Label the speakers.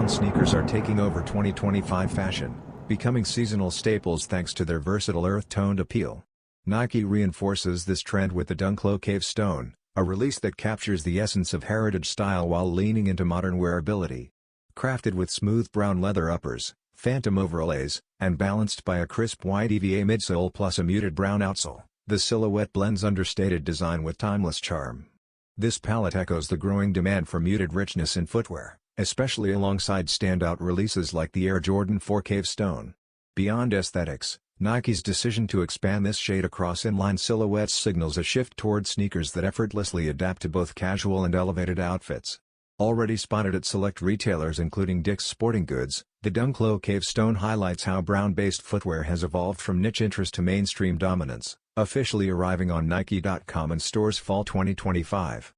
Speaker 1: sneakers are taking over 2025 fashion, becoming seasonal staples thanks to their versatile earth-toned appeal. Nike reinforces this trend with the Dunk Low Cave Stone, a release that captures the essence of heritage style while leaning into modern wearability. Crafted with smooth brown leather uppers, phantom overlays, and balanced by a crisp white EVA midsole plus a muted brown outsole, the silhouette blends understated design with timeless charm. This palette echoes the growing demand for muted richness in footwear, especially alongside standout releases like the Air Jordan 4 Cave Stone. Beyond aesthetics, Nike's decision to expand this shade across inline silhouettes signals a shift toward sneakers that effortlessly adapt to both casual and elevated outfits. Already spotted at select retailers including Dick's Sporting Goods, the Dunk Low Cave Stone highlights how brown-based footwear has evolved from niche interest to mainstream dominance, officially arriving on Nike.com and stores fall 2025.